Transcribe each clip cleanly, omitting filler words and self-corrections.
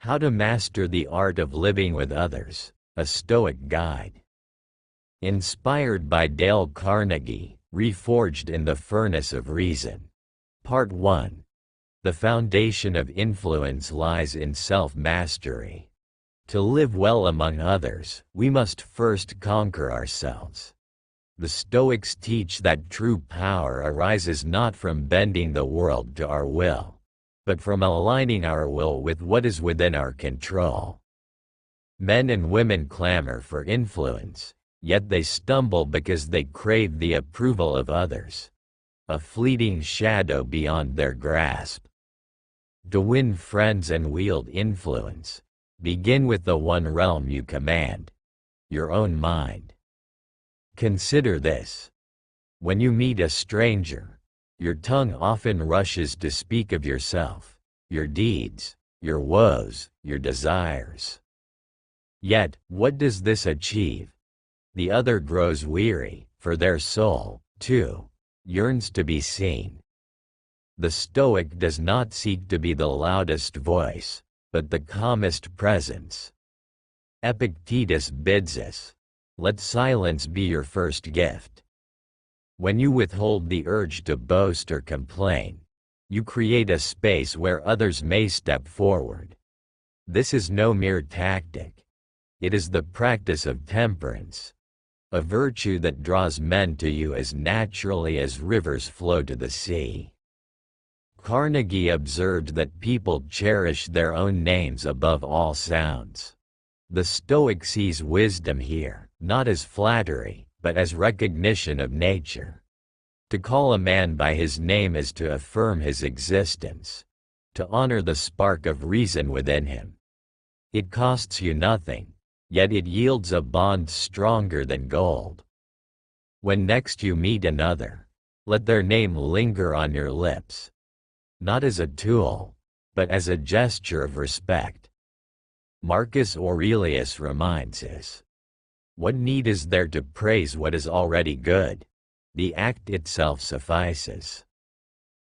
How to Master the Art of Living with Others, a Stoic Guide. Inspired by Dale Carnegie, reforged in the furnace of reason. Part 1. The foundation of influence lies in self-mastery. To live well among others, we must first conquer ourselves. The Stoics teach that true power arises not from bending the world to our will, but from aligning our will with what is within our control. Men and women clamor for influence, yet they stumble because they crave the approval of others, a fleeting shadow beyond their grasp. To win friends and wield influence, begin with the one realm you command, your own mind. Consider this. When you meet a stranger, your tongue often rushes to speak of yourself, your deeds, your woes, your desires. Yet, what does this achieve? The other grows weary, for their soul, too, yearns to be seen. The Stoic does not seek to be the loudest voice, but the calmest presence. Epictetus bids us, let silence be your first gift. When you withhold the urge to boast or complain, you create a space where others may step forward. This is no mere tactic. It is the practice of temperance, a virtue that draws men to you as naturally as rivers flow to the sea. Carnegie observed that people cherish their own names above all sounds. The Stoic sees wisdom here, not as flattery, but as recognition of nature. To call a man by his name is to affirm his existence, to honor the spark of reason within him. It costs you nothing, yet it yields a bond stronger than gold. When next you meet another, let their name linger on your lips, not as a tool, but as a gesture of respect. Marcus Aurelius reminds us, what need is there to praise what is already good? The act itself suffices.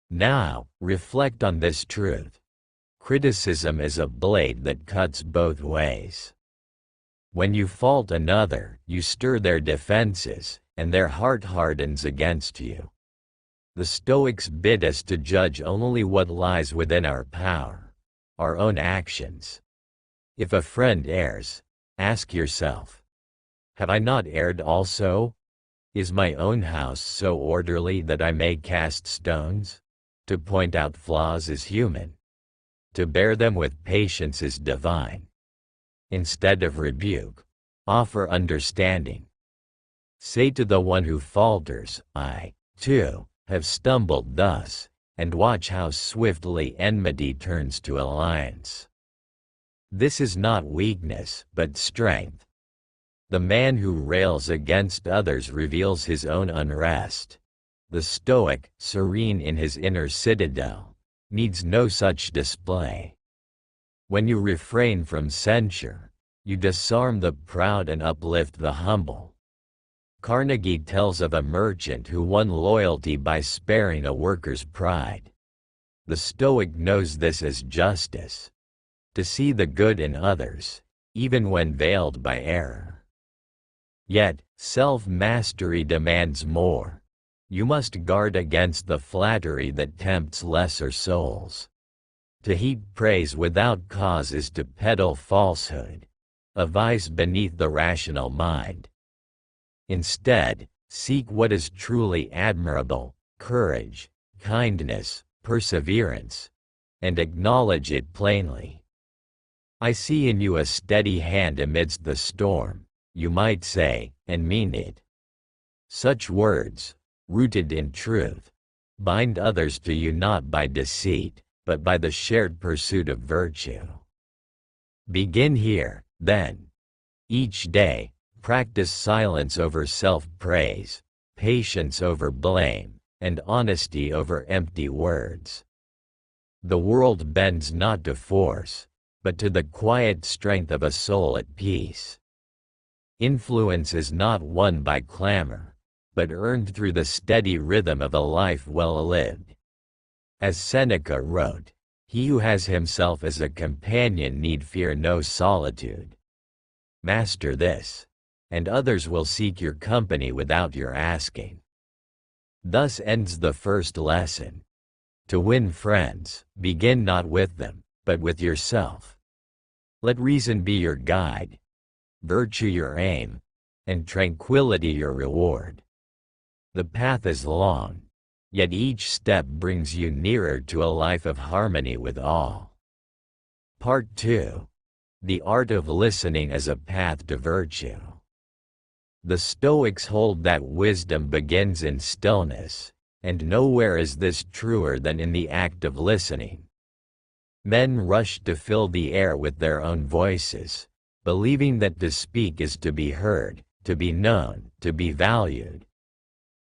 Now, reflect on this truth. Criticism is a blade that cuts both ways. When you fault another, you stir their defenses, and their heart hardens against you. The Stoics bid us to judge only what lies within our power, our own actions. If a friend errs, ask yourself, have I not erred also? Is my own house so orderly that I may cast stones? To point out flaws is human. To bear them with patience is divine. Instead of rebuke, offer understanding. Say to the one who falters, I, too, have stumbled thus, and watch how swiftly enmity turns to alliance. This is not weakness, but strength. The man who rails against others reveals his own unrest. The Stoic, serene in his inner citadel, needs no such display. When you refrain from censure, you disarm the proud and uplift the humble. Carnegie tells of a merchant who won loyalty by sparing a worker's pride. The Stoic knows this as justice, to see the good in others, even when veiled by error. Yet, self-mastery demands more. You must guard against the flattery that tempts lesser souls. To heap praise without cause is to peddle falsehood, a vice beneath the rational mind. Instead, seek what is truly admirable, courage, kindness, perseverance, and acknowledge it plainly. I see in you a steady hand amidst the storm, you might say, and mean it. Such words, rooted in truth, bind others to you not by deceit, but by the shared pursuit of virtue. Begin here, then. Each day, practice silence over self-praise, patience over blame, and honesty over empty words. The world bends not to force, but to the quiet strength of a soul at peace. Influence is not won by clamor, but earned through the steady rhythm of a life well lived. As Seneca wrote, He who has himself as a companion need fear no solitude. Master this, and others will seek your company without your asking. Thus ends the first lesson. To win friends, begin not with them, but with yourself. Let reason be your guide, virtue your aim, and tranquility your reward. The path is long, yet each step brings you nearer to a life of harmony with all. Part 2. The art of listening as a path to virtue. The Stoics hold that wisdom begins in stillness, and nowhere is this truer than in the act of listening. Men rush to fill the air with their own voices, believing that to speak is to be heard, to be known, to be valued.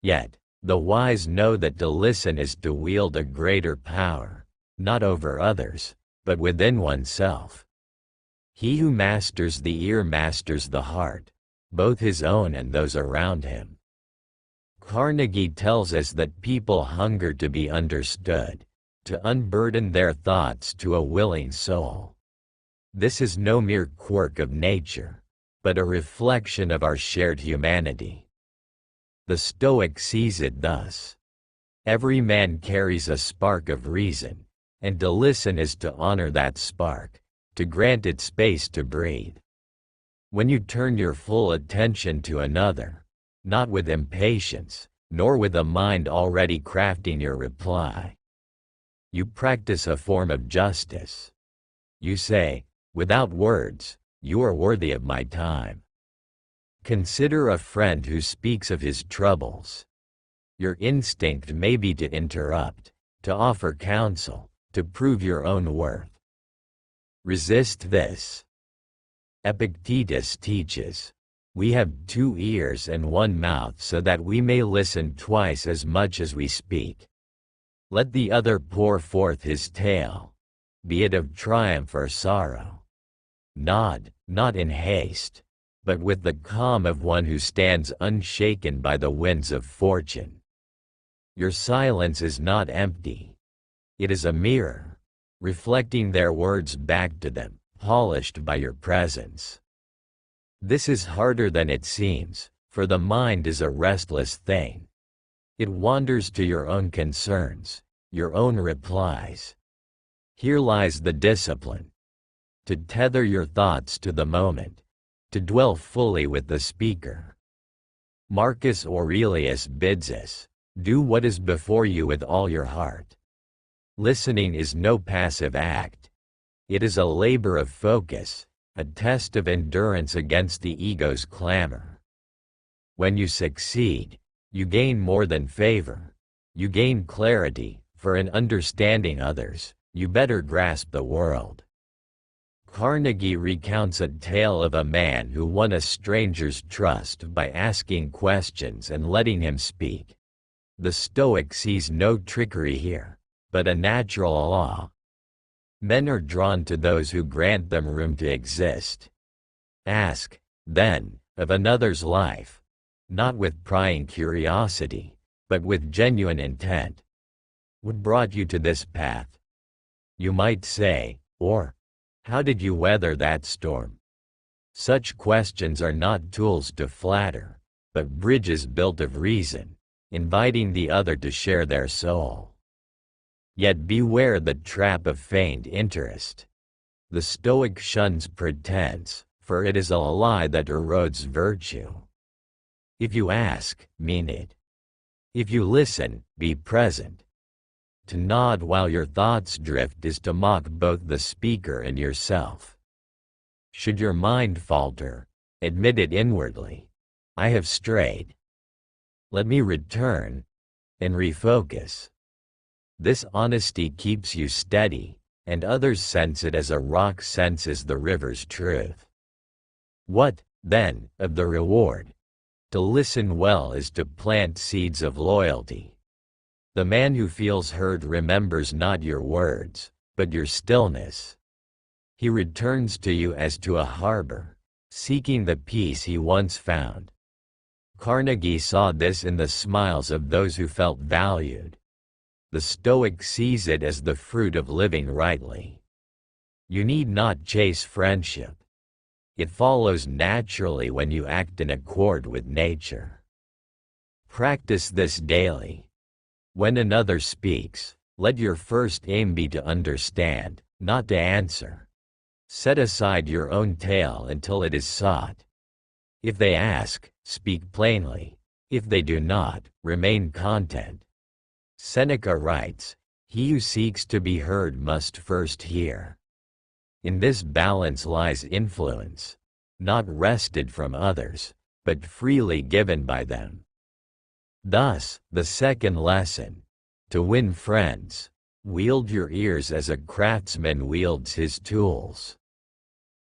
Yet, the wise know that to listen is to wield a greater power, not over others, but within oneself. He who masters the ear masters the heart, both his own and those around him. Carnegie tells us that people hunger to be understood, to unburden their thoughts to a willing soul. This is no mere quirk of nature, but a reflection of our shared humanity. The Stoic sees it thus. Every man carries a spark of reason, and to listen is to honor that spark, to grant it space to breathe. When you turn your full attention to another, not with impatience, nor with a mind already crafting your reply, you practice a form of justice. You say, without words, you are worthy of my time. Consider a friend who speaks of his troubles. Your instinct may be to interrupt, to offer counsel, to prove your own worth. Resist this. Epictetus teaches, we have 2 ears and 1 mouth so that we may listen twice as much as we speak. Let the other pour forth his tale, be it of triumph or sorrow. Nod, not in haste, but with the calm of one who stands unshaken by the winds of fortune. Your silence is not empty. It is a mirror, reflecting their words back to them, polished by your presence. This is harder than it seems, for the mind is a restless thing. It wanders to your own concerns, your own replies. Here lies the discipline. To tether your thoughts to the moment, to dwell fully with the speaker. Marcus Aurelius bids us, do what is before you with all your heart. Listening is no passive act. It is a labor of focus, a test of endurance against the ego's clamor. When you succeed, you gain more than favor. You gain clarity, for in understanding others, you better grasp the world. Carnegie recounts a tale of a man who won a stranger's trust by asking questions and letting him speak. The Stoic sees no trickery here, but a natural law. Men are drawn to those who grant them room to exist. Ask, then, of another's life, not with prying curiosity, but with genuine intent. What brought you to this path? You might say, or, how did you weather that storm? Such questions are not tools to flatter, but bridges built of reason, inviting the other to share their soul. Yet beware the trap of feigned interest. The Stoic shuns pretense, for it is a lie that erodes virtue. If you ask, mean it. If you listen, be present. To nod while your thoughts drift is to mock both the speaker and yourself. Should your mind falter, admit it inwardly. I have strayed. Let me return, and refocus. This honesty keeps you steady, and others sense it as a rock senses the river's truth. What, then, of the reward? To listen well is to plant seeds of loyalty. The man who feels heard remembers not your words, but your stillness. He returns to you as to a harbor, seeking the peace he once found. Carnegie saw this in the smiles of those who felt valued. The Stoic sees it as the fruit of living rightly. You need not chase friendship. It follows naturally when you act in accord with nature. Practice this daily. When another speaks, let your first aim be to understand, not to answer. Set aside your own tale until it is sought. If they ask, speak plainly. If they do not, remain content. Seneca writes, "He who seeks to be heard must first hear." In this balance lies influence, not wrested from others, but freely given by them. Thus, the second lesson: to win friends, wield your ears as a craftsman wields his tools.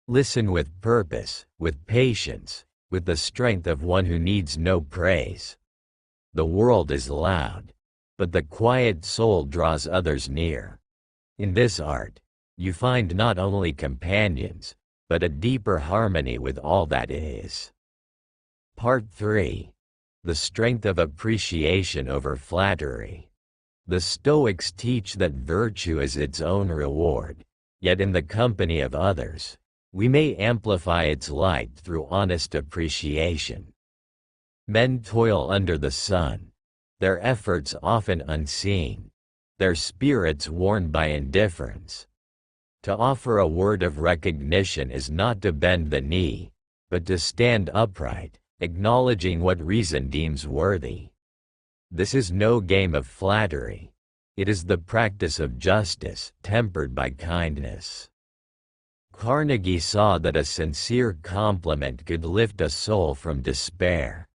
Listen with purpose, with patience, with the strength of one who needs no praise. The world is loud, but the quiet soul draws others near. In this art, you find not only companions, but a deeper harmony with all that is. Part 3. The strength of appreciation over flattery. The Stoics teach that virtue is its own reward, yet in the company of others, we may amplify its light through honest appreciation. Men toil under the sun, their efforts often unseen, their spirits worn by indifference. To offer a word of recognition is not to bend the knee, but to stand upright, acknowledging what reason deems worthy. This is no game of flattery. It is the practice of justice, tempered by kindness. Carnegie saw that a sincere compliment could lift a soul from despair.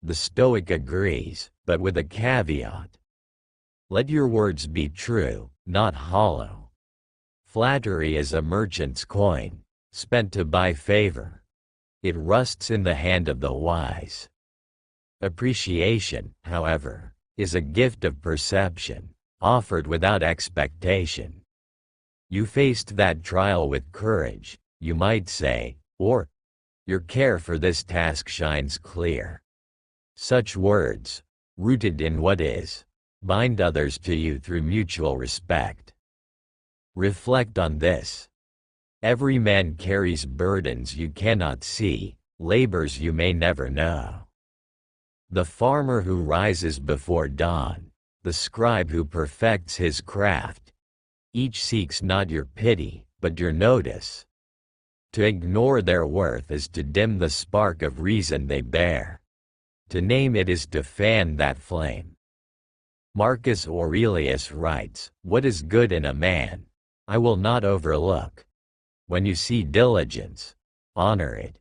The Stoic agrees, but with a caveat. Let your words be true, not hollow. Flattery is a merchant's coin, spent to buy favor. It rusts in the hand of the wise. Appreciation, however, is a gift of perception, offered without expectation. You faced that trial with courage, you might say, or, your care for this task shines clear. Such words, rooted in what is, bind others to you through mutual respect. Reflect on this. Every man carries burdens you cannot see, labors you may never know. The farmer who rises before dawn, the scribe who perfects his craft, each seeks not your pity, but your notice. To ignore their worth is to dim the spark of reason they bear. To name it is to fan that flame. Marcus Aurelius writes, "What is good in a man, I will not overlook. When you see diligence, honor it.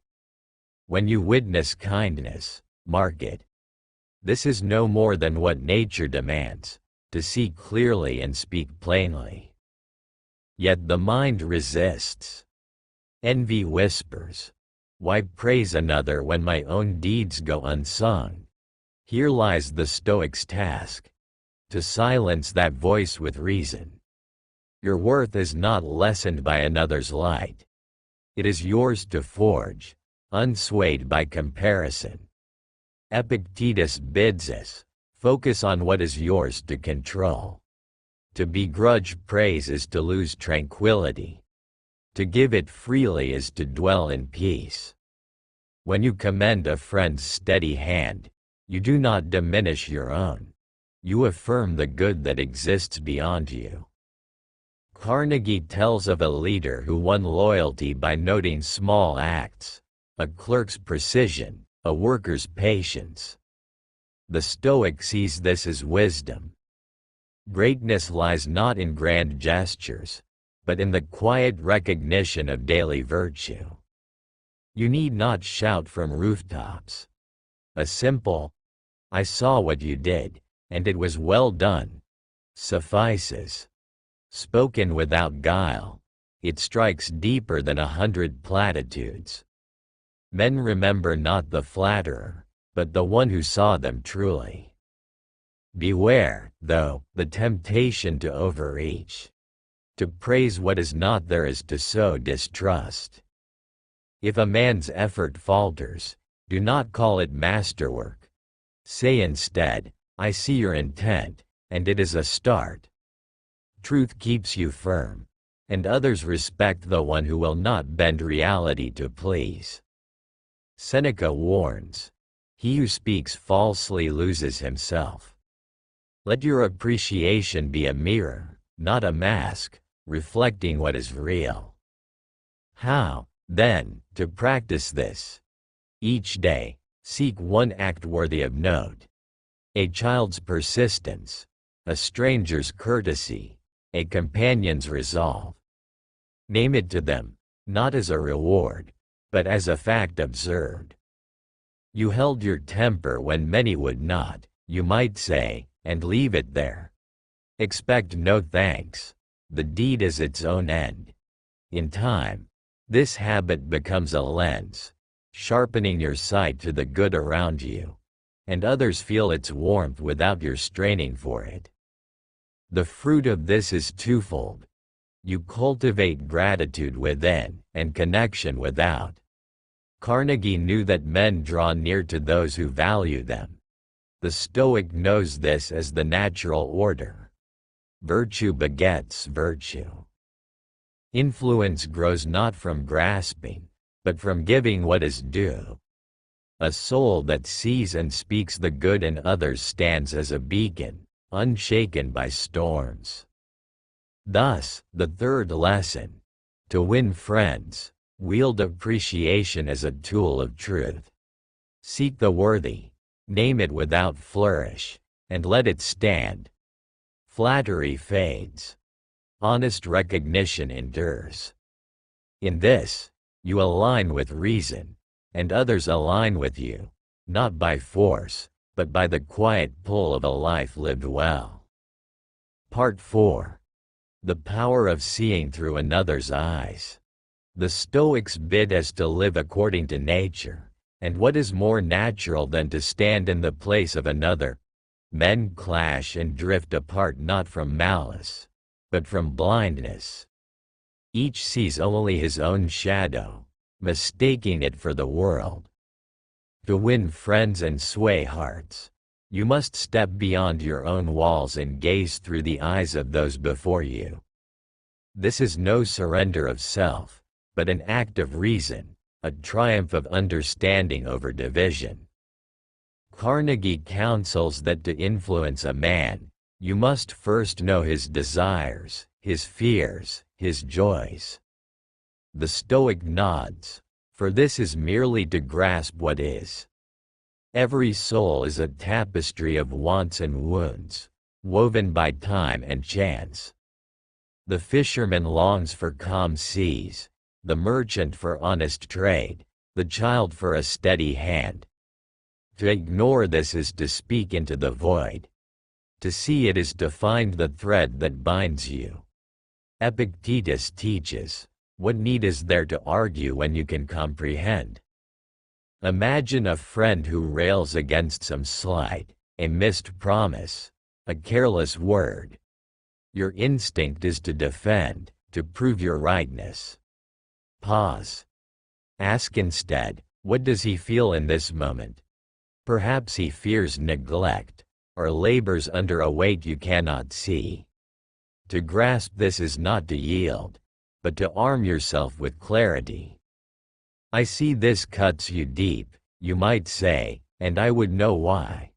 When you witness kindness, mark it. This is no more than what nature demands, to see clearly and speak plainly." Yet the mind resists. Envy whispers, "Why praise another when my own deeds go unsung?" Here lies the Stoic's task: to silence that voice with reason. Your worth is not lessened by another's light. It is yours to forge, unswayed by comparison. Epictetus bids us, focus on what is yours to control. To begrudge praise is to lose tranquility. To give it freely is to dwell in peace. When you commend a friend's steady hand, you do not diminish your own. You affirm the good that exists beyond you. Carnegie tells of a leader who won loyalty by noting small acts, a clerk's precision, a worker's patience. The Stoic sees this as wisdom. Greatness lies not in grand gestures, but in the quiet recognition of daily virtue. You need not shout from rooftops. A simple, "I saw what you did, and it was well done," suffices. Spoken without guile, it strikes deeper than 100 platitudes. Men remember not the flatterer, but the one who saw them truly. Beware, though, the temptation to overreach. To praise what is not there is to sow distrust. If a man's effort falters, do not call it masterwork. Say instead, "I see your intent, and it is a start. Truth keeps you firm, and others respect the one who will not bend reality to please. Seneca warns, "He who speaks falsely loses himself." Let your appreciation be a mirror, not a mask, reflecting what is real. How, then, to practice this? Each day, seek one act worthy of note. A child's persistence, a stranger's courtesy, a companion's resolve. Name it to them, not as a reward, but as a fact observed. You held your temper when many would not, you might say, and leave it there. Expect no thanks. The deed is its own end. In time, this habit becomes a lens, sharpening your sight to the good around you, and others feel its warmth without your straining for it. The fruit of this is twofold. You cultivate gratitude within and connection without. Carnegie knew that men draw near to those who value them. The Stoic knows this as the natural order. Virtue begets virtue. Influence grows not from grasping, but from giving what is due. A soul that sees and speaks the good in others stands as a beacon, unshaken by storms. Thus, the third lesson: to win friends, wield appreciation as a tool of truth. Seek the worthy, name it without flourish, and let it stand. Flattery fades. Honest recognition endures. In this, you align with reason, and others align with you, not by force, but by the quiet pull of a life lived well. Part 4. The power of seeing through another's eyes. The Stoics bid us to live according to nature, and what is more natural than to stand in the place of another? Men clash and drift apart not from malice, but from blindness. Each sees only his own shadow, mistaking it for the world. To win friends and sway hearts, you must step beyond your own walls and gaze through the eyes of those before you. This is no surrender of self, but an act of reason, a triumph of understanding over division. Carnegie counsels that to influence a man, you must first know his desires, his fears, his joys. The Stoic nods, for this is merely to grasp what is. Every soul is a tapestry of wants and wounds, woven by time and chance. The fisherman longs for calm seas, the merchant for honest trade, the child for a steady hand. To ignore this is to speak into the void. To see it is to find the thread that binds you. Epictetus teaches, what need is there to argue when you can comprehend? Imagine a friend who rails against some slight, a missed promise, a careless word. Your instinct is to defend, to prove your rightness. Pause. Ask instead, what does he feel in this moment? Perhaps he fears neglect, or labors under a weight you cannot see. To grasp this is not to yield, but to arm yourself with clarity. I see this cuts you deep, you might say, and I would know why.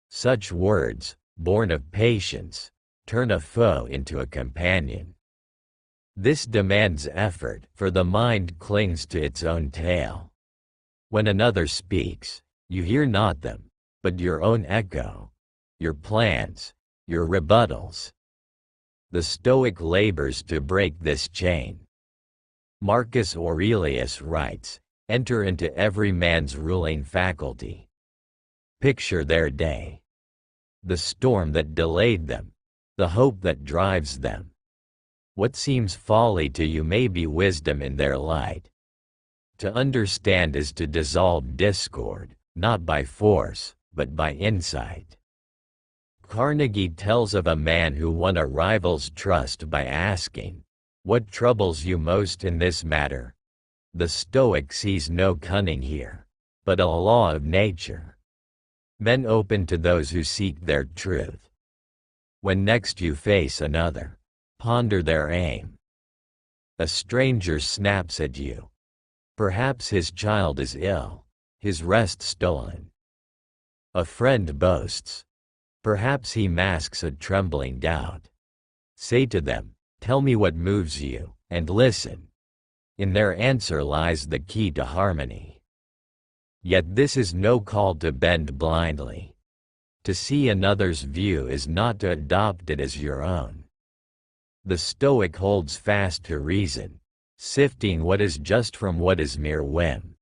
Such words, born of patience, turn a foe into a companion. This demands effort, for the mind clings to its own tale. When another speaks, you hear not them, but your own echo, your plans, your rebuttals. The Stoic labors to break this chain. Marcus Aurelius writes, enter into every man's ruling faculty. Picture their day. The storm that delayed them, the hope that drives them. What seems folly to you may be wisdom in their light. To understand is to dissolve discord, not by force, but by insight. Carnegie tells of a man who won a rival's trust by asking, what troubles you most in this matter? The Stoic sees no cunning here, but a law of nature. Men open to those who seek their truth. When next you face another, ponder their aim. A stranger snaps at you. Perhaps his child is ill, his rest stolen. A friend boasts. Perhaps he masks a trembling doubt. Say to them, tell me what moves you, and listen. In their answer lies the key to harmony. Yet this is no call to bend blindly. To see another's view is not to adopt it as your own. The Stoic holds fast to reason, sifting what is just from what is mere whim.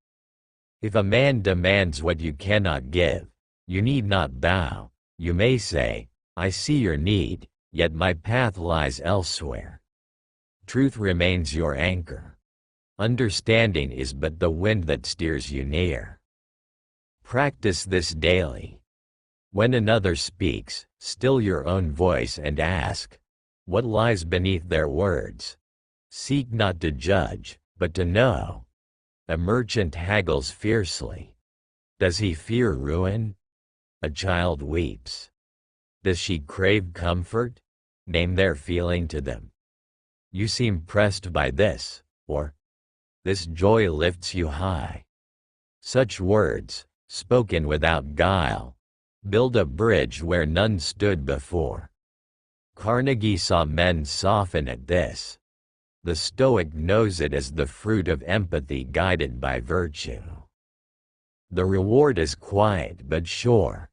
If a man demands what you cannot give, you need not bow. You may say, I see your need, yet my path lies elsewhere. Truth remains your anchor. Understanding is but the wind that steers you near. Practice this daily. When another speaks, still your own voice and ask, what lies beneath their words? Seek not to judge, but to know. A merchant haggles fiercely. Does he fear ruin? A child weeps. Does she crave comfort? Name their feeling to them. You seem pressed by this, or this joy lifts you high. Such words, spoken without guile, build a bridge where none stood before. Carnegie saw men soften at this. The Stoic knows it as the fruit of empathy guided by virtue. The reward is quiet but sure.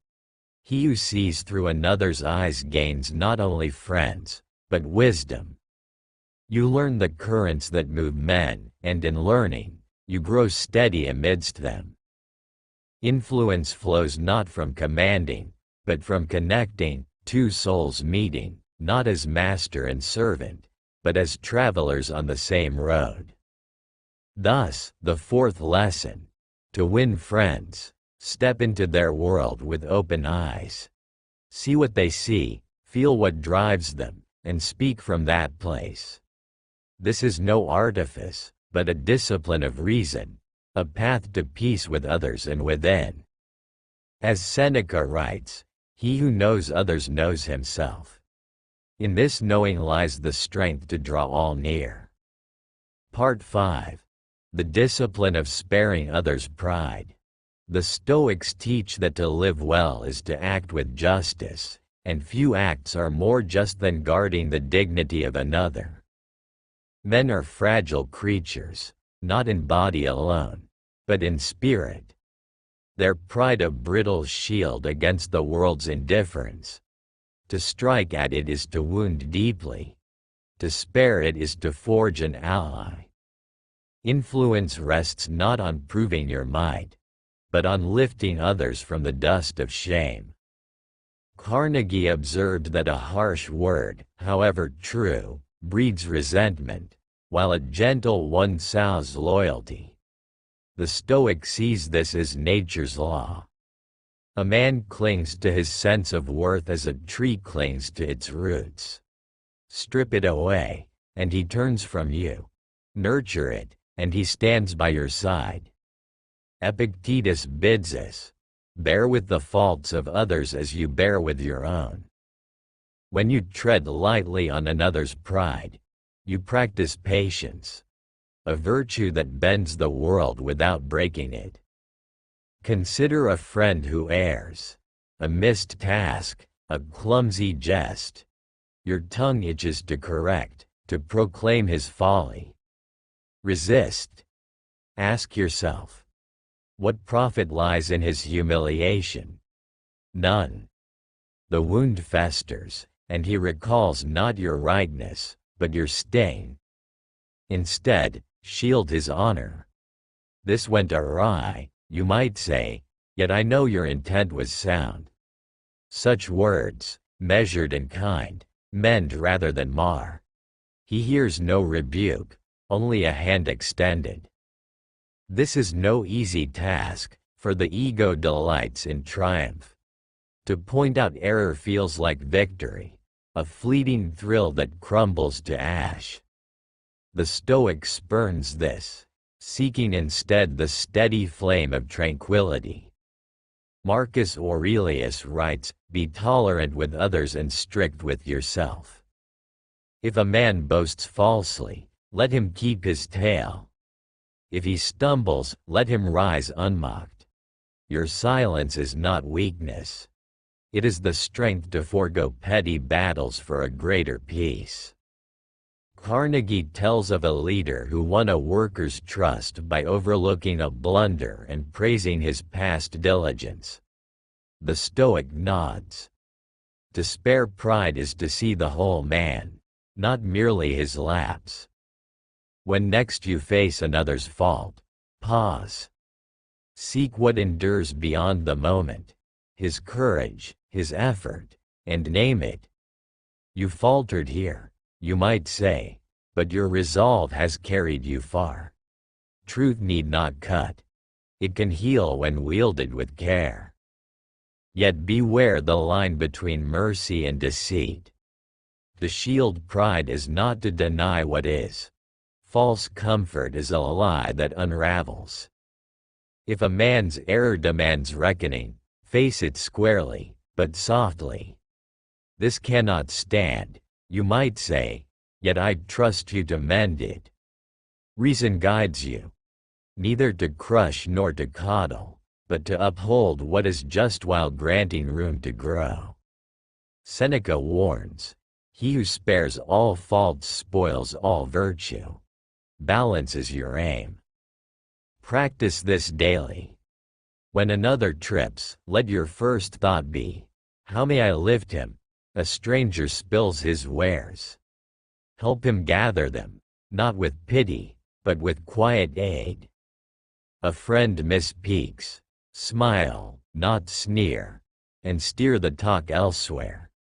He who sees through another's eyes gains not only friends, but wisdom. You learn the currents that move men, and in learning, you grow steady amidst them. Influence flows not from commanding, but from connecting, two souls meeting, not as master and servant, but as travelers on the same road. Thus, the fourth lesson: to win friends, step into their world with open eyes. See what they see, feel what drives them, and speak from that place. This is no artifice, but a discipline of reason, a path to peace with others and within. As Seneca writes, he who knows others knows himself. In this knowing lies the strength to draw all near. Part 5. The discipline of sparing others' pride. The Stoics teach that to live well is to act with justice, and few acts are more just than guarding the dignity of another. Men are fragile creatures, not in body alone, but in spirit. Their pride a brittle shield against the world's indifference. To strike at it is to wound deeply. To spare it is to forge an ally. Influence rests not on proving your might, but on lifting others from the dust of shame. Carnegie observed that a harsh word, however true, breeds resentment, while a gentle one sows loyalty. The Stoic sees this as nature's law. A man clings to his sense of worth as a tree clings to its roots. Strip it away, and he turns from you. Nurture it, and he stands by your side. Epictetus bids us, bear with the faults of others as you bear with your own. When you tread lightly on another's pride, you practice patience, a virtue that bends the world without breaking it. Consider a friend who errs, a missed task, a clumsy jest. Your tongue itches to correct, to proclaim his folly. Resist. Ask yourself, what profit lies in his humiliation? None. The wound festers, and he recalls not your rightness, but your stain. Instead, shield his honor. This went awry, you might say, yet I know your intent was sound. Such words, measured and kind, mend rather than mar. He hears no rebuke, only a hand extended. This is no easy task, for the ego delights in triumph. To point out error feels like victory, a fleeting thrill that crumbles to ash. The Stoic spurns this, seeking instead the steady flame of tranquility. Marcus Aurelius writes, "Be tolerant with others and strict with yourself. If a man boasts falsely, let him keep his tail. If he stumbles, let him rise unmocked. Your silence is not weakness. It is the strength to forego petty battles for a greater peace." Carnegie tells of a leader who won a worker's trust by overlooking a blunder and praising his past diligence. The Stoic nods. To spare pride is to see the whole man, not merely his lapse. When next you face another's fault, pause. Seek what endures beyond the moment, his courage, his effort, and name it. You faltered here, you might say, but your resolve has carried you far. Truth need not cut. It can heal when wielded with care. Yet beware the line between mercy and deceit. To shield pride is not to deny what is. False comfort is a lie that unravels. If a man's error demands reckoning, face it squarely, but softly. This cannot stand, you might say, yet I trust you to mend it. Reason guides you, neither to crush nor to coddle, but to uphold what is just while granting room to grow. Seneca warns, "He who spares all faults spoils all virtue." Balance is your aim. Practice this daily. When another trips, let your first thought be, "How may I lift him?" A stranger spills his wares. Help him gather them, not with pity, but with quiet aid. A friend misspeaks, smile, not sneer, and steer the talk elsewhere.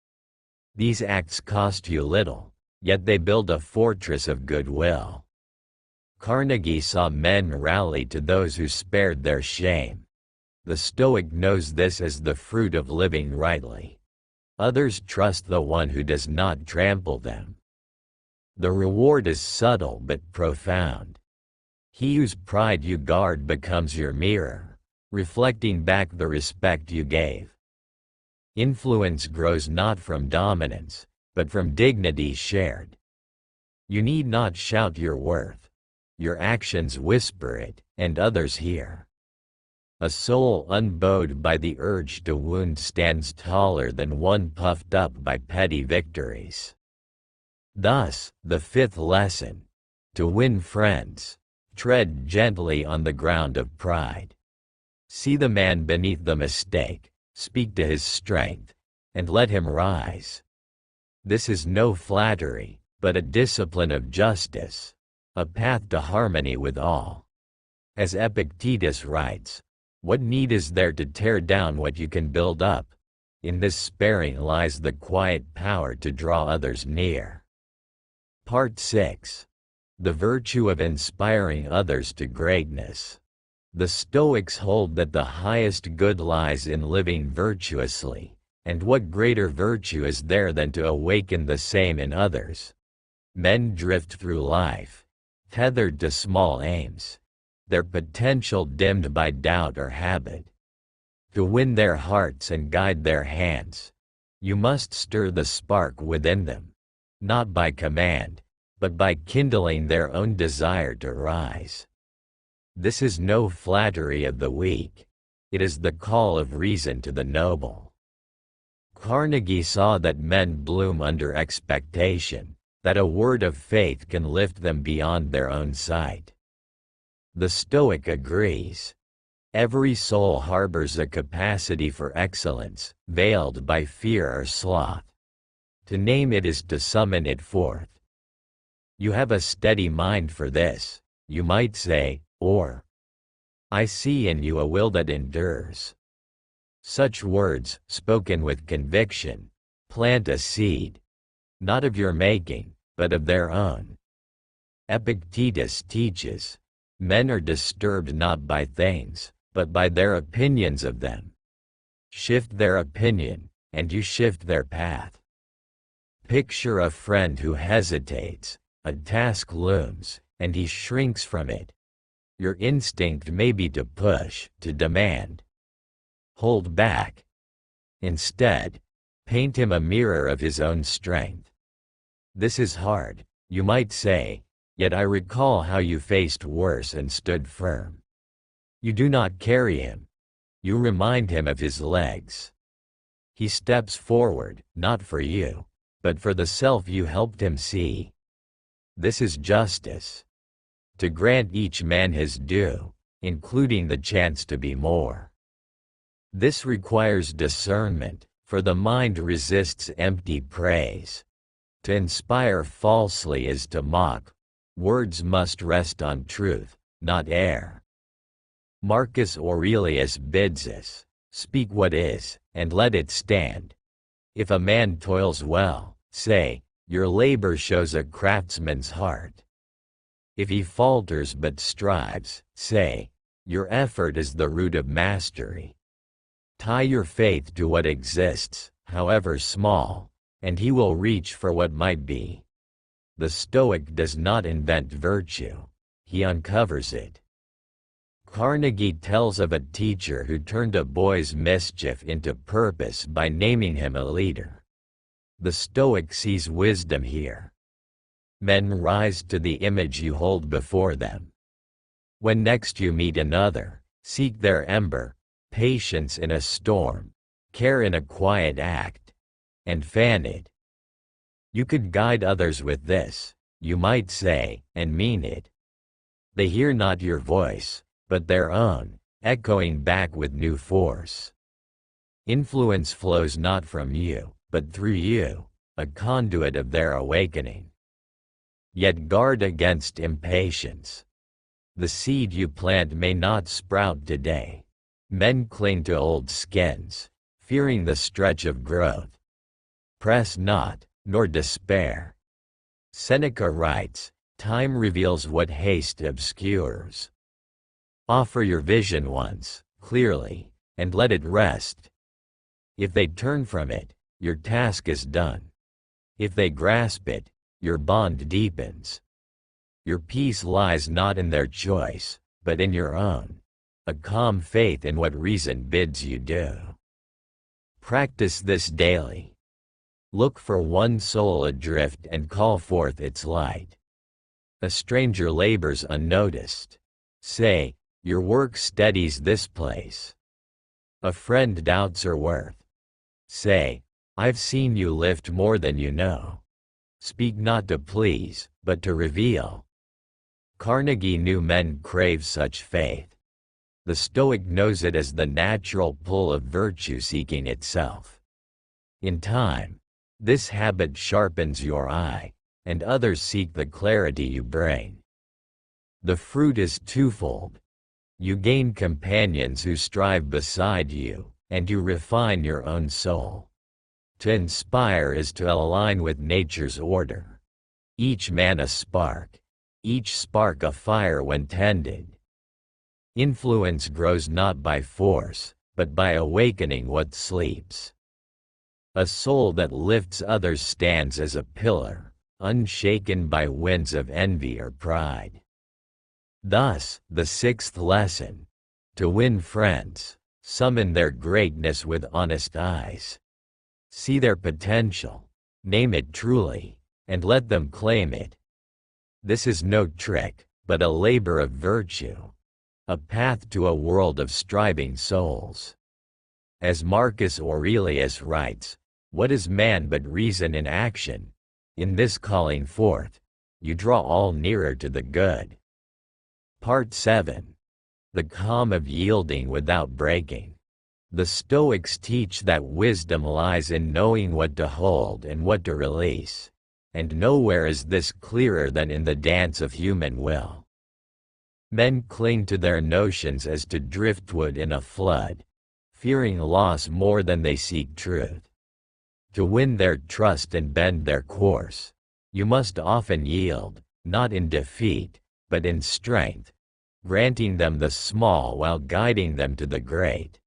These acts cost you little, yet they build a fortress of goodwill. Carnegie saw men rally to those who spared their shame. The Stoic knows this as the fruit of living rightly. Others trust the one who does not trample them. The reward is subtle but profound. He whose pride you guard becomes your mirror, reflecting back the respect you gave. Influence grows not from dominance, but from dignity shared. You need not shout your worth. Your actions whisper it, and others hear. A soul unbowed by the urge to wound stands taller than one puffed up by petty victories. Thus, the fifth lesson: to win friends, tread gently on the ground of pride. See the man beneath the mistake, speak to his strength, and let him rise. This is no flattery, but a discipline of justice, a path to harmony with all. As Epictetus writes, "What need is there to tear down what you can build up? In this sparing lies the quiet power to draw others near." Part 6. The virtue of inspiring others to greatness. The Stoics hold that the highest good lies in living virtuously, and what greater virtue is there than to awaken the same in others? Men drift through life, tethered to small aims, their potential dimmed by doubt or habit. To win their hearts and guide their hands, you must stir the spark within them, not by command, but by kindling their own desire to rise. This is no flattery of the weak, it is the call of reason to the noble. Carnegie saw that men bloom under expectation, that a word of faith can lift them beyond their own sight. The Stoic agrees. Every soul harbors a capacity for excellence, veiled by fear or sloth. To name it is to summon it forth. You have a steady mind for this, you might say, or I see in you a will that endures. Such words, spoken with conviction, plant a seed, not of your making, but of their own. Epictetus teaches, men are disturbed not by things, but by their opinions of them. Shift their opinion, and you shift their path. Picture a friend who hesitates, a task looms, and he shrinks from it. Your instinct may be to push, to demand. hold back. Instead, paint him a mirror of his own strength. This is hard, you might say, yet I recall how you faced worse and stood firm. You do not carry him. You remind him of his legs. He steps forward, not for you, but for the self you helped him see. This is justice. To grant each man his due, including the chance to be more. This requires discernment, for the mind resists empty praise. To inspire falsely is to mock. Words must rest on truth, not air. Marcus Aurelius bids us, speak what is, and let it stand. If a man toils well, say, your labor shows a craftsman's heart. If he falters but strives, say, your effort is the root of mastery. Tie your faith to what exists, however small, and he will reach for what might be. The Stoic does not invent virtue, he uncovers it. Carnegie tells of a teacher who turned a boy's mischief into purpose by naming him a leader. The Stoic sees wisdom here. Men rise to the image you hold before them. When next you meet another, seek their ember, patience in a storm, care in a quiet act, and fan it. You could guide others with this, you might say, and mean it. They hear not your voice, but their own, echoing back with new force. Influence flows not from you, but through you, a conduit of their awakening. Yet guard against impatience. The seed you plant may not sprout today. Men cling to old skins, fearing the stretch of growth. Press not, nor despair. Seneca writes, time reveals what haste obscures. Offer your vision once, clearly, and let it rest. If they turn from it, your task is done. If they grasp it, your bond deepens. Your peace lies not in their choice, but in your own, a calm faith in what reason bids you do. Practice this daily. Look for one soul adrift and call forth its light. A stranger labors unnoticed. Say, your work steadies this place. A friend doubts her worth. Say, I've seen you lift more than you know. Speak not to please, but to reveal. Carnegie knew men crave such faith. The Stoic knows it as the natural pull of virtue seeking itself. In time, this habit sharpens your eye, and others seek the clarity you bring. The fruit is twofold. You gain companions who strive beside you, and you refine your own soul. To inspire is to align with nature's order. Each man a spark, each spark a fire when tended. Influence grows not by force, but by awakening what sleeps. A soul that lifts others stands as a pillar, unshaken by winds of envy or pride. Thus, the sixth lesson: to win friends, summon their greatness with honest eyes. See their potential, name it truly, and let them claim it. This is no trick, but a labor of virtue, a path to a world of striving souls. As Marcus Aurelius writes, what is man but reason in action? In this calling forth, you draw all nearer to the good. Part 7. The calm of yielding without breaking. The Stoics teach that wisdom lies in knowing what to hold and what to release, and nowhere is this clearer than in the dance of human will. Men cling to their notions as to driftwood in a flood, fearing loss more than they seek truth. To win their trust and bend their course, you must often yield, not in defeat, but in strength, granting them the small while guiding them to the great.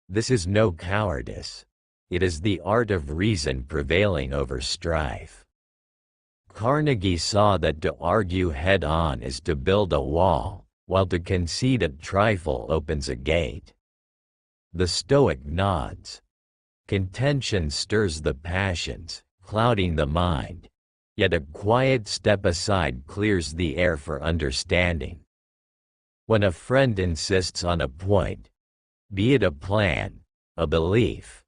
This is no cowardice. It is the art of reason prevailing over strife. Carnegie saw that to argue head-on is to build a wall, while to concede a trifle opens a gate. The Stoic nods. Contention stirs the passions, clouding the mind, yet a quiet step aside clears the air for understanding. When a friend insists on a point, be it a plan, a belief,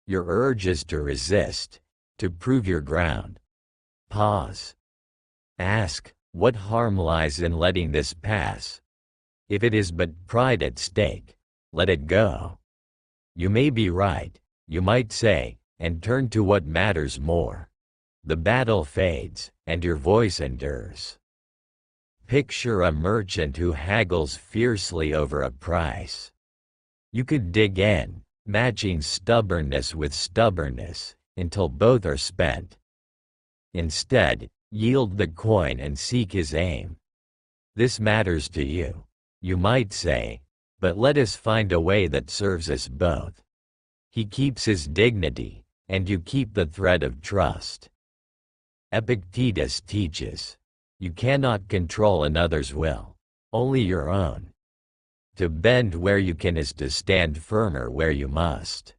your urge is to resist, to prove your ground. Pause. Ask, what harm lies in letting this pass? If it is but pride at stake, let it go. You may be right, you might say, and turn to what matters more. The battle fades, and your voice endures. Picture a merchant who haggles fiercely over a price. You could dig in, matching stubbornness with stubbornness, until both are spent. Instead, yield the coin and seek his aim. This matters to you, you might say, but let us find a way that serves us both. He keeps his dignity, and you keep the thread of trust. Epictetus teaches, you cannot control another's will, only your own. To bend where you can is to stand firmer where you must.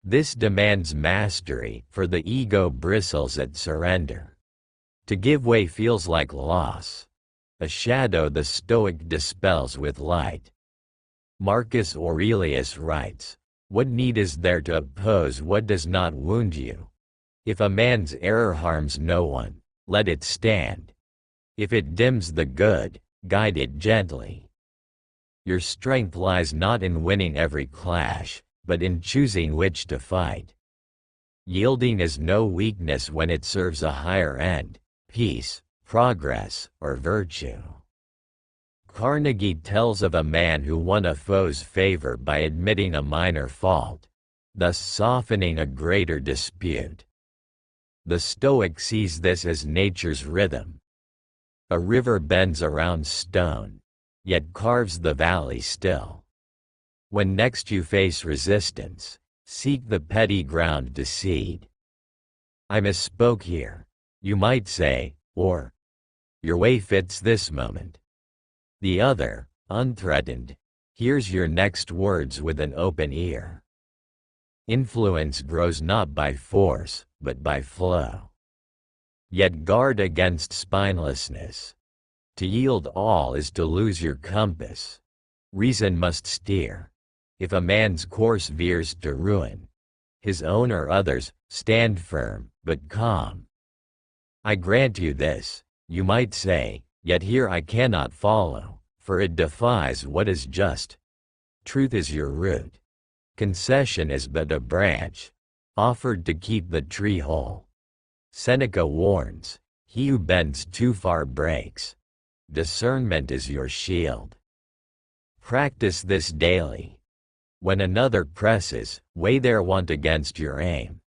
This demands mastery, for the ego bristles at surrender. To give way feels like loss. A shadow the Stoic dispels with light. Marcus Aurelius writes, what need is there to oppose what does not wound you? If a man's error harms no one, let it stand. If it dims the good, guide it gently. Your strength lies not in winning every clash, but in choosing which to fight. Yielding is no weakness when it serves a higher end, peace, progress, or virtue. Carnegie tells of a man who won a foe's favor by admitting a minor fault, thus softening a greater dispute. The Stoic sees this as nature's rhythm. A river bends around stone, yet carves the valley still. When next you face resistance, seek the petty ground to cede. I misspoke here, you might say, or your way fits this moment. The other, unthreatened, hears your next words with an open ear. Influence grows not by force, but by flow. Yet guard against spinelessness. To yield all is to lose your compass. Reason must steer. If a man's course veers to ruin, his own or others, stand firm, but calm. I grant you this, you might say, yet here I cannot follow, for it defies what is just. Truth is your root. Concession is but a branch, offered to keep the tree whole. Seneca warns, he who bends too far breaks. Discernment is your shield. Practice this daily. When another presses, weigh their want against your aim.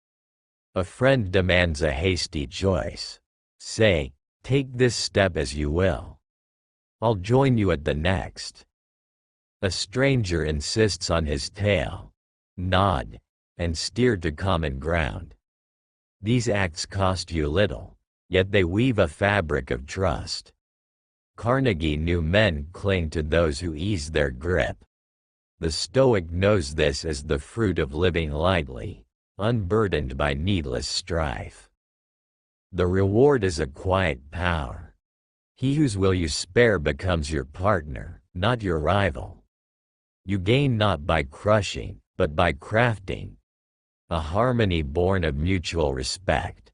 A friend demands a hasty choice. Say, take this step as you will. I'll join you at the next. A stranger insists on his tale. Nod, and steer to common ground. These acts cost you little, yet they weave a fabric of trust. Carnegie knew men cling to those who ease their grip. The Stoic knows this as the fruit of living lightly, unburdened by needless strife. The reward is a quiet power. He whose will you spare becomes your partner, not your rival. You gain not by crushing, but by crafting. A harmony born of mutual respect.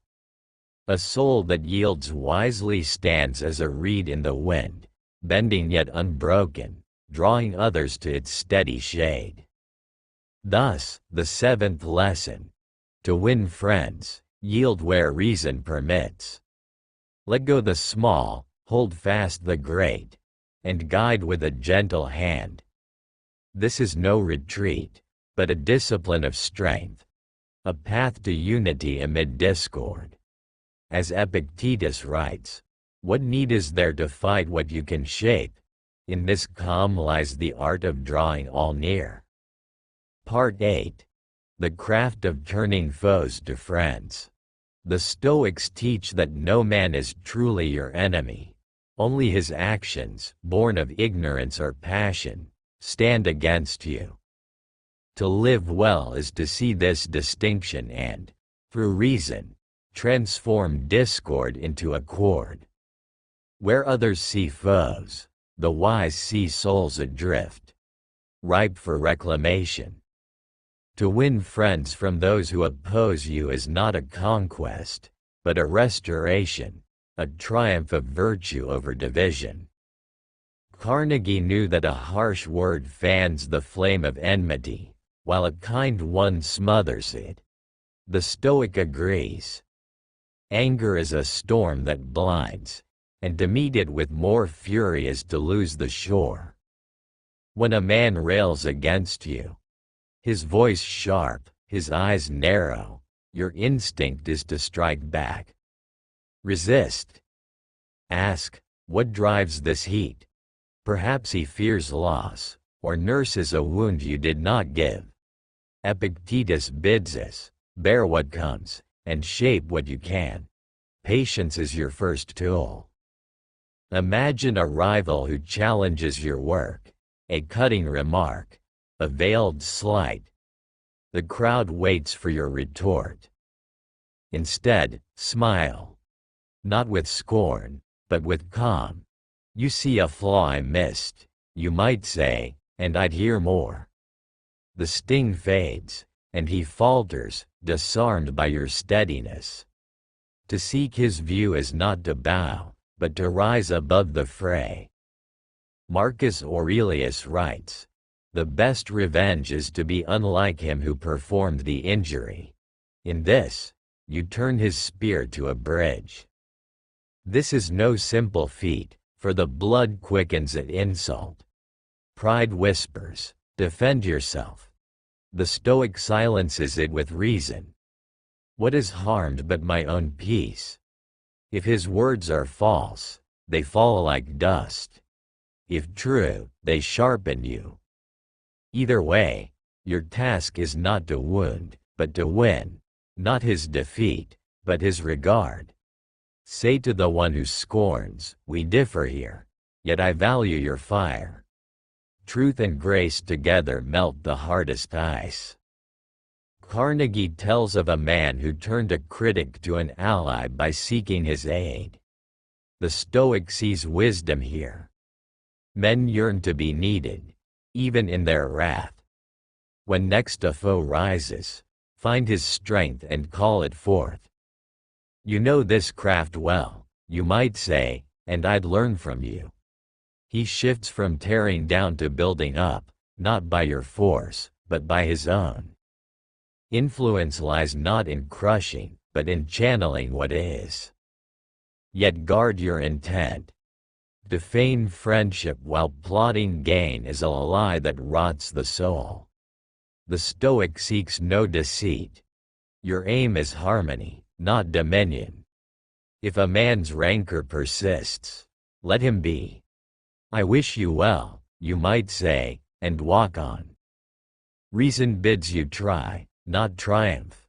A soul that yields wisely stands as a reed in the wind, bending yet unbroken, drawing others to its steady shade. Thus, the seventh lesson: to win friends, yield where reason permits. Let go the small, hold fast the great, and guide with a gentle hand. This is no retreat, but a discipline of strength, a path to unity amid discord. As Epictetus writes, what need is there to fight what you can shape? In this calm lies the art of drawing all near. Part 8. The craft of turning foes to friends. The Stoics teach that no man is truly your enemy. Only his actions, born of ignorance or passion, stand against you. To live well is to see this distinction and, through reason, transform discord into accord. Where others see foes, the wise see souls adrift, ripe for reclamation. To win friends from those who oppose you is not a conquest, but a restoration, a triumph of virtue over division. Carnegie knew that a harsh word fans the flame of enmity, while a kind one smothers it. The Stoic agrees. Anger is a storm that blinds, and to meet it with more fury is to lose the shore. When a man rails against you, his voice sharp, his eyes narrow, your instinct is to strike back. Resist. Ask, what drives this heat? Perhaps he fears loss, or nurses a wound you did not give. Epictetus bids us, bear what comes, and shape what you can. Patience is your first tool. Imagine a rival who challenges your work, a cutting remark, a veiled slight. The crowd waits for your retort. Instead, smile. Not with scorn, but with calm. You see a flaw I missed, you might say, and I'd hear more. The sting fades, and he falters, disarmed by your steadiness. To seek his view is not to bow, but to rise above the fray. Marcus Aurelius writes, "The best revenge is to be unlike him who performed the injury. In this, you turn his spear to a bridge." This is no simple feat, for the blood quickens at insult. Pride whispers, "Defend yourself." The Stoic silences it with reason. What is harmed but my own peace? If his words are false, they fall like dust. If true, they sharpen you. Either way, your task is not to wound, but to win, not his defeat, but his regard. Say to the one who scorns, "We differ here, yet I value your fire." Truth and grace together melt the hardest ice. Carnegie tells of a man who turned a critic to an ally by seeking his aid. The Stoic sees wisdom here. Men yearn to be needed, even in their wrath. When next a foe rises, find his strength and call it forth. You know this craft well, you might say, and I'd learn from you. He shifts from tearing down to building up, not by your force, but by his own. Influence lies not in crushing, but in channeling what is. Yet guard your intent. To feign friendship while plotting gain is a lie that rots the soul. The Stoic seeks no deceit. Your aim is harmony, not dominion. If a man's rancor persists, let him be. I wish you well, you might say, and walk on. Reason bids you try, not triumph.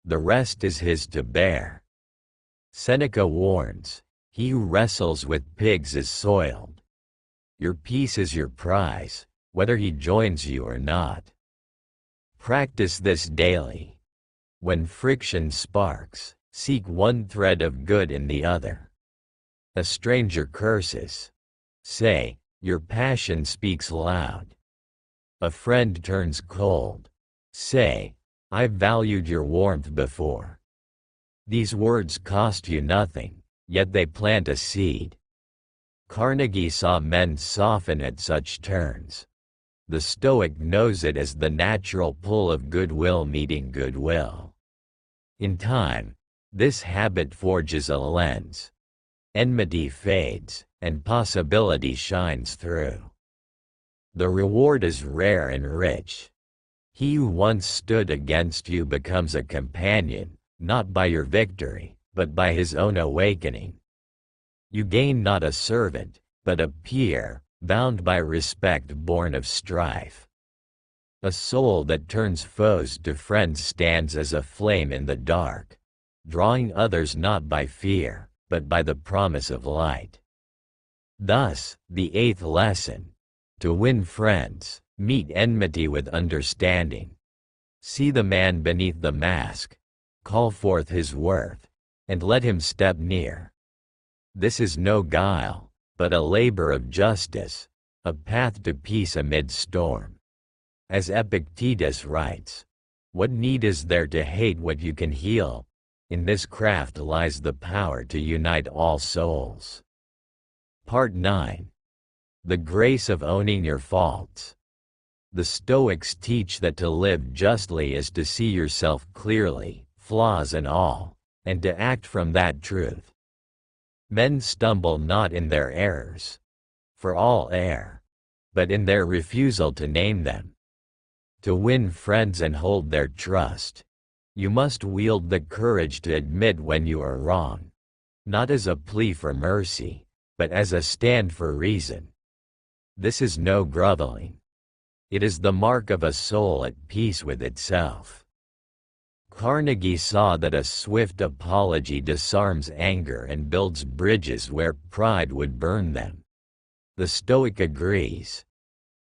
The rest is his to bear. Seneca warns, he who wrestles with pigs is soiled. Your peace is your prize, whether he joins you or not. Practice this daily. When friction sparks, seek one thread of good in the other. A stranger curses. Say, your passion speaks loud. A friend turns cold. Say, I've valued your warmth before. These words cost you nothing, yet they plant a seed. Carnegie saw men soften at such turns. The Stoic knows it as the natural pull of goodwill meeting goodwill. In time, this habit forges a lens. Enmity fades, and possibility shines through. The reward is rare and rich. He who once stood against you becomes a companion, not by your victory, but by his own awakening. You gain not a servant, but a peer, bound by respect born of strife. A soul that turns foes to friends stands as a flame in the dark, drawing others not by fear, but by the promise of light. Thus, the eighth lesson: to win friends, Meet enmity with understanding. See the man beneath the mask. Call forth his worth, and let him step near. This is no guile, but a labor of justice, a path to peace amid storm. As Epictetus writes, what need is there to hate what you can heal? In this craft lies the power to unite all souls. Part 9. The grace of owning your faults. The Stoics teach that to live justly is to see yourself clearly, flaws and all, and to act from that truth. Men stumble not in their errors, for all err, but in their refusal to name them. To win friends and hold their trust, you must wield the courage to admit when you are wrong, not as a plea for mercy, but as a stand for reason. This is no groveling. It is the mark of a soul at peace with itself. Carnegie saw that a swift apology disarms anger and builds bridges where pride would burn them. The Stoic agrees.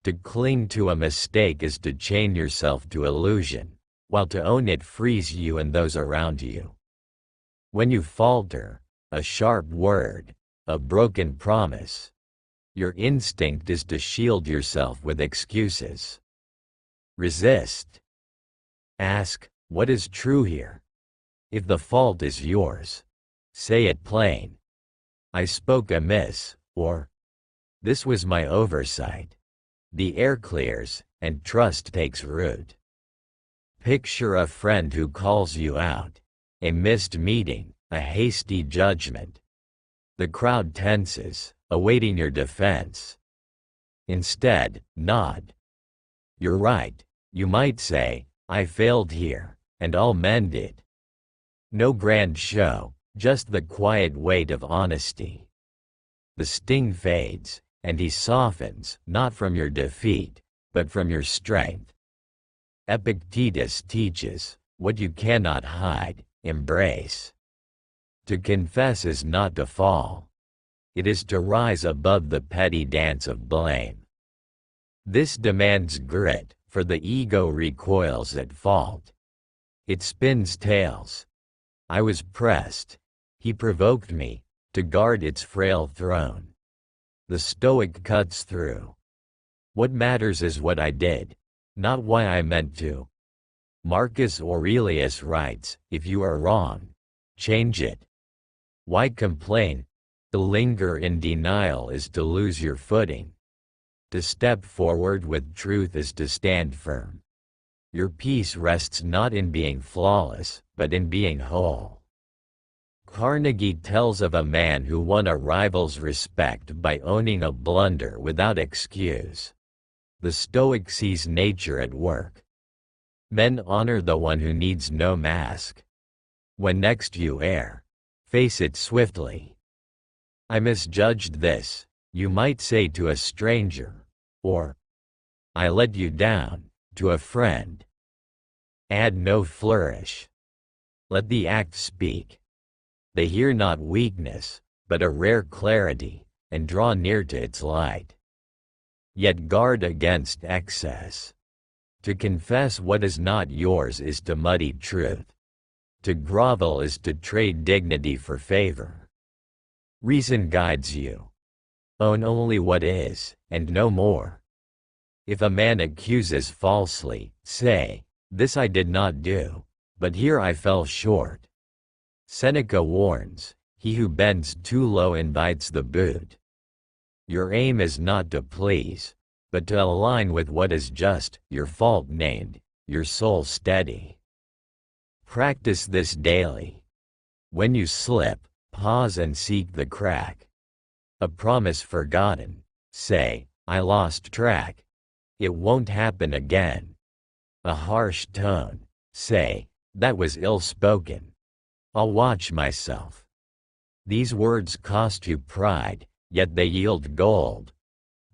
To cling to a mistake is to chain yourself to illusion, while to own it frees you and those around you. When you falter, a sharp word, a broken promise, your instinct is to shield yourself with excuses. Resist. Ask, what is true here? If the fault is yours, say it plain. I spoke amiss, or this was my oversight. The air clears, and trust takes root. Picture a friend who calls you out. A missed meeting, a hasty judgment. The crowd tenses, awaiting your defense. Instead, nod. You're right, you might say, I failed here, and I'll mend it. No grand show, just the quiet weight of honesty. The sting fades, and he softens, not from your defeat, but from your strength. Epictetus teaches, what you cannot hide, embrace. To confess is not to fall. It is to rise above the petty dance of blame. This demands grit, for the ego recoils at fault. It spins tales. I was pressed. He provoked me, to guard its frail throne. The Stoic cuts through. What matters is what I did, not why I meant to. Marcus Aurelius writes, if you are wrong, change it. Why complain? To linger in denial is to lose your footing. To step forward with truth is to stand firm. Your peace rests not in being flawless, but in being whole. Carnegie tells of a man who won a rival's respect by owning a blunder without excuse. The Stoic sees nature at work. Men honor the one who needs no mask. When next you err, face it swiftly. I misjudged this, you might say to a stranger, or I let you down, to a friend. Add no flourish. Let the act speak. They hear not weakness, but a rare clarity, and draw near to its light. Yet guard against excess. To confess what is not yours is to muddy truth. To grovel is to trade dignity for favor. Reason guides you. Own only what is, and no more. If a man accuses falsely, say, this I did not do, but here I fell short. Seneca warns, he who bends too low invites the boot. Your aim is not to please, but to align with what is just, your fault named, your soul steady. Practice this daily. When you slip, pause and seek the crack. A promise forgotten, say, I lost track. It won't happen again. A harsh tone, say, that was ill-spoken. I'll watch myself. These words cost you pride, yet they yield gold.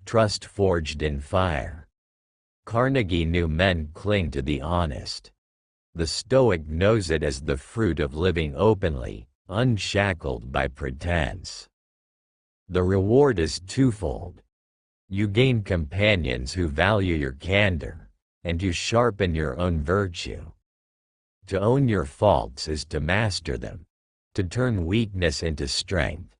Trust forged in fire. Carnegie knew men cling to the honest. The Stoic knows it as the fruit of living openly, unshackled by pretense. The reward is twofold. You gain companions who value your candor, and you sharpen your own virtue. To own your faults is to master them, to turn weakness into strength.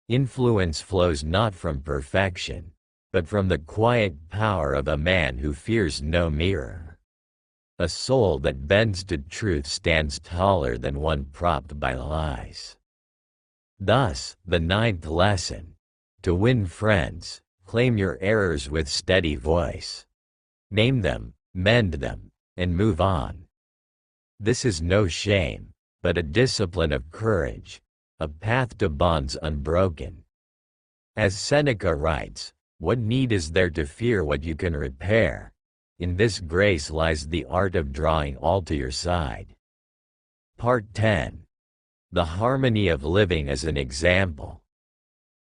Influence flows not from perfection, but from the quiet power of a man who fears no mirror. A soul that bends to truth stands taller than one propped by lies. Thus, the ninth lesson: to win friends, claim your errors with steady voice. Name them, mend them, and move on. This is no shame, but a discipline of courage, a path to bonds unbroken. As Seneca writes, "What need is there to fear what you can repair? In this grace lies the art of drawing all to your side." Part 10. The harmony of living as an example.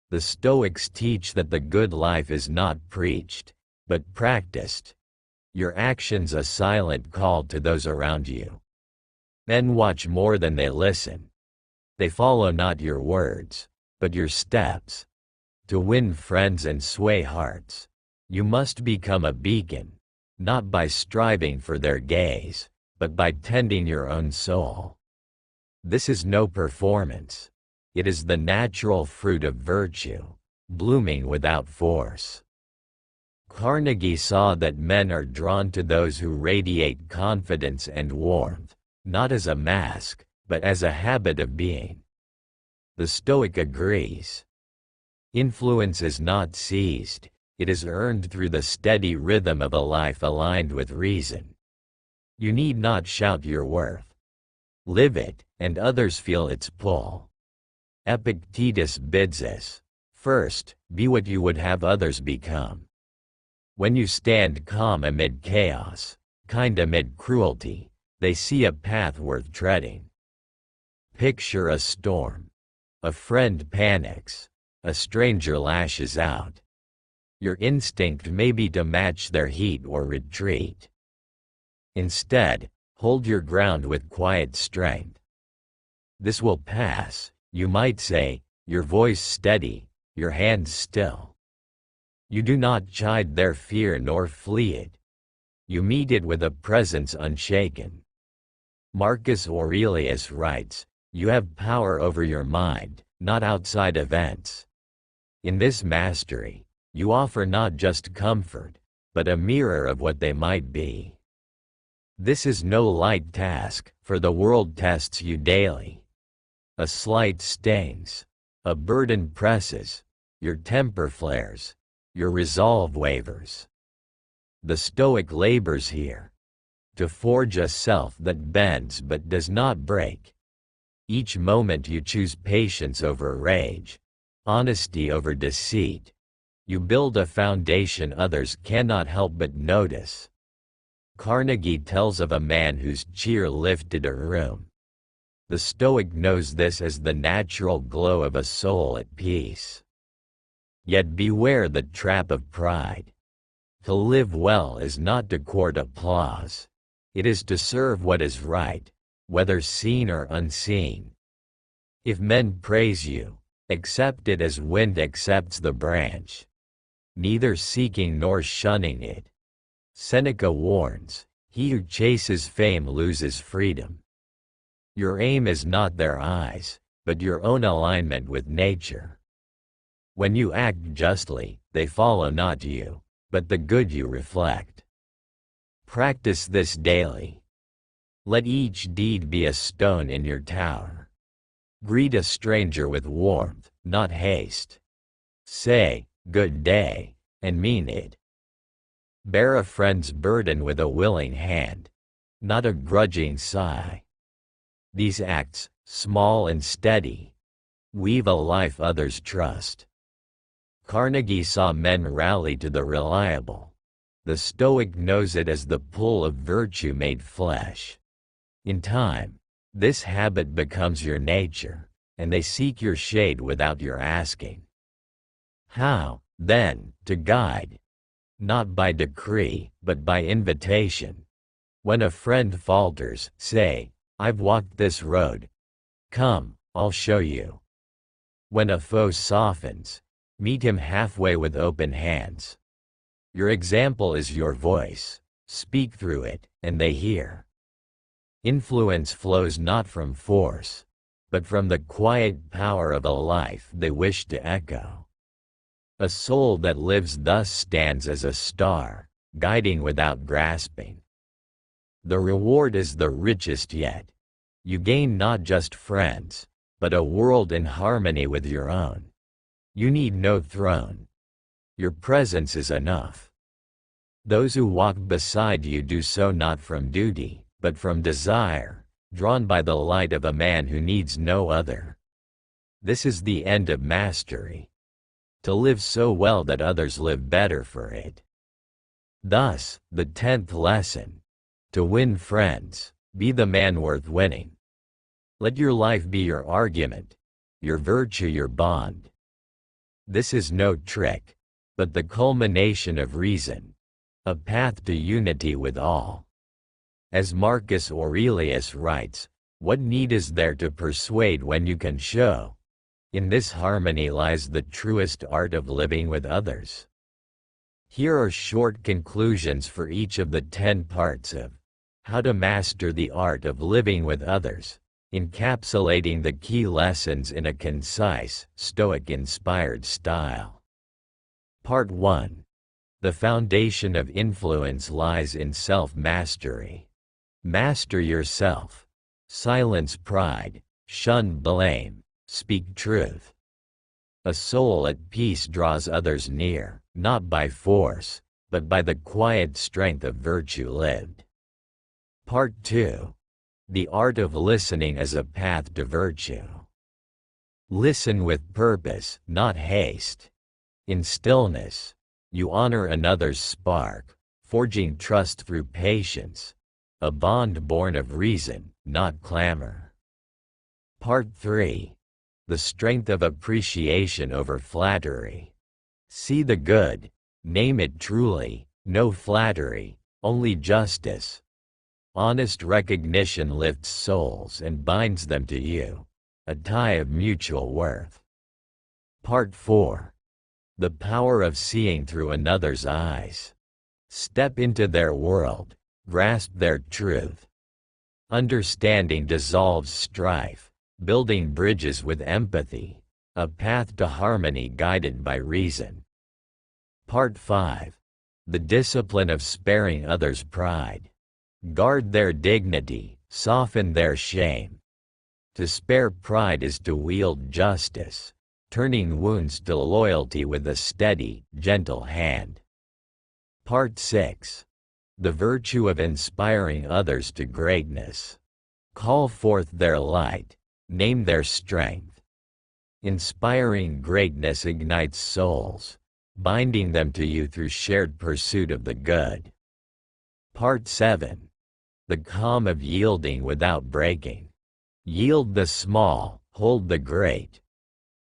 The Stoics teach that the good life is not preached, but practiced. Your actions a silent call to those around you. Men watch more than they listen. They follow not your words, but your steps. To win friends and sway hearts, you must become a beacon, not by striving for their gaze, but by tending your own soul. This is no performance. It is the natural fruit of virtue, blooming without force. Carnegie saw that men are drawn to those who radiate confidence and warmth, not as a mask, but as a habit of being. The Stoic agrees. Influence is not seized, it is earned through the steady rhythm of a life aligned with reason. You need not shout your worth. Live it, and others feel its pull. Epictetus bids us, first, be what you would have others become. When you stand calm amid chaos, kind amid cruelty, they see a path worth treading. Picture a storm. A friend panics. A stranger lashes out. Your instinct may be to match their heat or retreat. Instead, hold your ground with quiet strength. This will pass, you might say, your voice steady, your hands still. You do not chide their fear nor flee it. You meet it with a presence unshaken. Marcus Aurelius writes, "You have power over your mind, not outside events." In this mastery, you offer not just comfort, but a mirror of what they might be. This is no light task, for the world tests you daily. A slight stings, a burden presses, your temper flares, your resolve wavers. The Stoic labors here, to forge a self that bends but does not break. Each moment you choose patience over rage, honesty over deceit. You build a foundation others cannot help but notice. Carnegie tells of a man whose cheer lifted a room. The Stoic knows this as the natural glow of a soul at peace. Yet beware the trap of pride. To live well is not to court applause. It is to serve what is right, whether seen or unseen. If men praise you, accept it as wind accepts the branch, neither seeking nor shunning it. Seneca warns, he who chases fame loses freedom. Your aim is not their eyes, but your own alignment with nature. When you act justly, they follow not you, but the good you reflect. Practice this daily. Let each deed be a stone in your tower. Greet a stranger with warmth, not haste. Say, "Good day," and mean it. Bear a friend's burden with a willing hand, not a grudging sigh. These acts, small and steady, weave a life others trust. Carnegie saw men rally to the reliable. The Stoic knows it as the pull of virtue made flesh. In time, this habit becomes your nature, and they seek your shade without your asking. How, then, to guide? Not by decree, but by invitation. When a friend falters, say, "I've walked this road. Come, I'll show you." When a foe softens, Meet him halfway with open hands. Your example is your voice. Speak through it, and they hear. Influence flows not from force, but from the quiet power of a life they wish to echo. A soul that lives thus stands as a star, guiding without grasping. The reward is the richest yet. You gain not just friends, but a world in harmony with your own. You need no throne. Your presence is enough. Those who walk beside you do so not from duty, but from desire, drawn by the light of a man who needs no other. This is the end of mastery. To live so well that others live better for it. Thus, the 10th lesson. To win friends, be the man worth winning. Let your life be your argument, your virtue your bond. This is no trick, but the culmination of reason, a path to unity with all. As Marcus Aurelius writes, what need is there to persuade when you can show? In this harmony lies the truest art of living with others. Here are short conclusions for each of the 10 parts of How to Master the Art of Living with Others, encapsulating the key lessons in a concise, Stoic-inspired style. Part 1. The foundation of influence lies in self-mastery. Master yourself. Silence pride, shun blame, speak truth. A soul at peace draws others near, not by force, but by the quiet strength of virtue lived. Part 2. The art of listening as a path to virtue. Listen with purpose, not haste. In stillness, you honor another's spark, forging trust through patience, a bond born of reason, not clamor. Part 3. The strength of appreciation over flattery. See the good, name it truly, no flattery, only justice. Honest recognition lifts souls and binds them to you, a tie of mutual worth. Part 4. The power of seeing through another's eyes. Step into their world, grasp their truth. Understanding dissolves strife, building bridges with empathy, a path to harmony guided by reason. Part 5. The discipline of sparing others' pride. Guard their dignity, soften their shame. To spare pride is to wield justice, turning wounds to loyalty with a steady, gentle hand. Part 6. The virtue of inspiring others to greatness. Call forth their light, name their strength. Inspiring greatness ignites souls, binding them to you through shared pursuit of the good. Part 7. The calm of yielding without breaking. Yield the small, hold the great.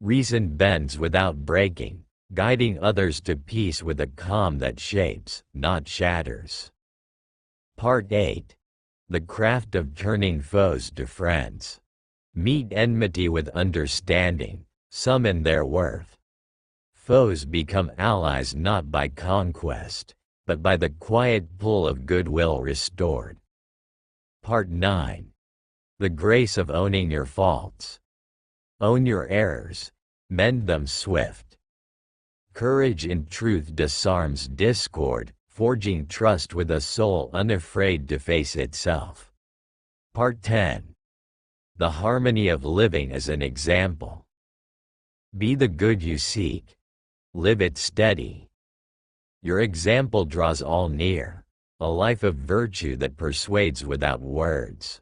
Reason bends without breaking, guiding others to peace with a calm that shapes, not shatters. Part 8. The craft of turning foes to friends. Meet enmity with understanding, summon their worth. Foes become allies not by conquest, but by the quiet pull of goodwill restored. Part 9. The grace of owning your faults. Own your errors, mend them swift. Courage in truth disarms discord, forging trust with a soul unafraid to face itself. Part 10. The harmony of living as an example. Be the good you seek. Live it steady. Your example draws all near, a life of virtue that persuades without words.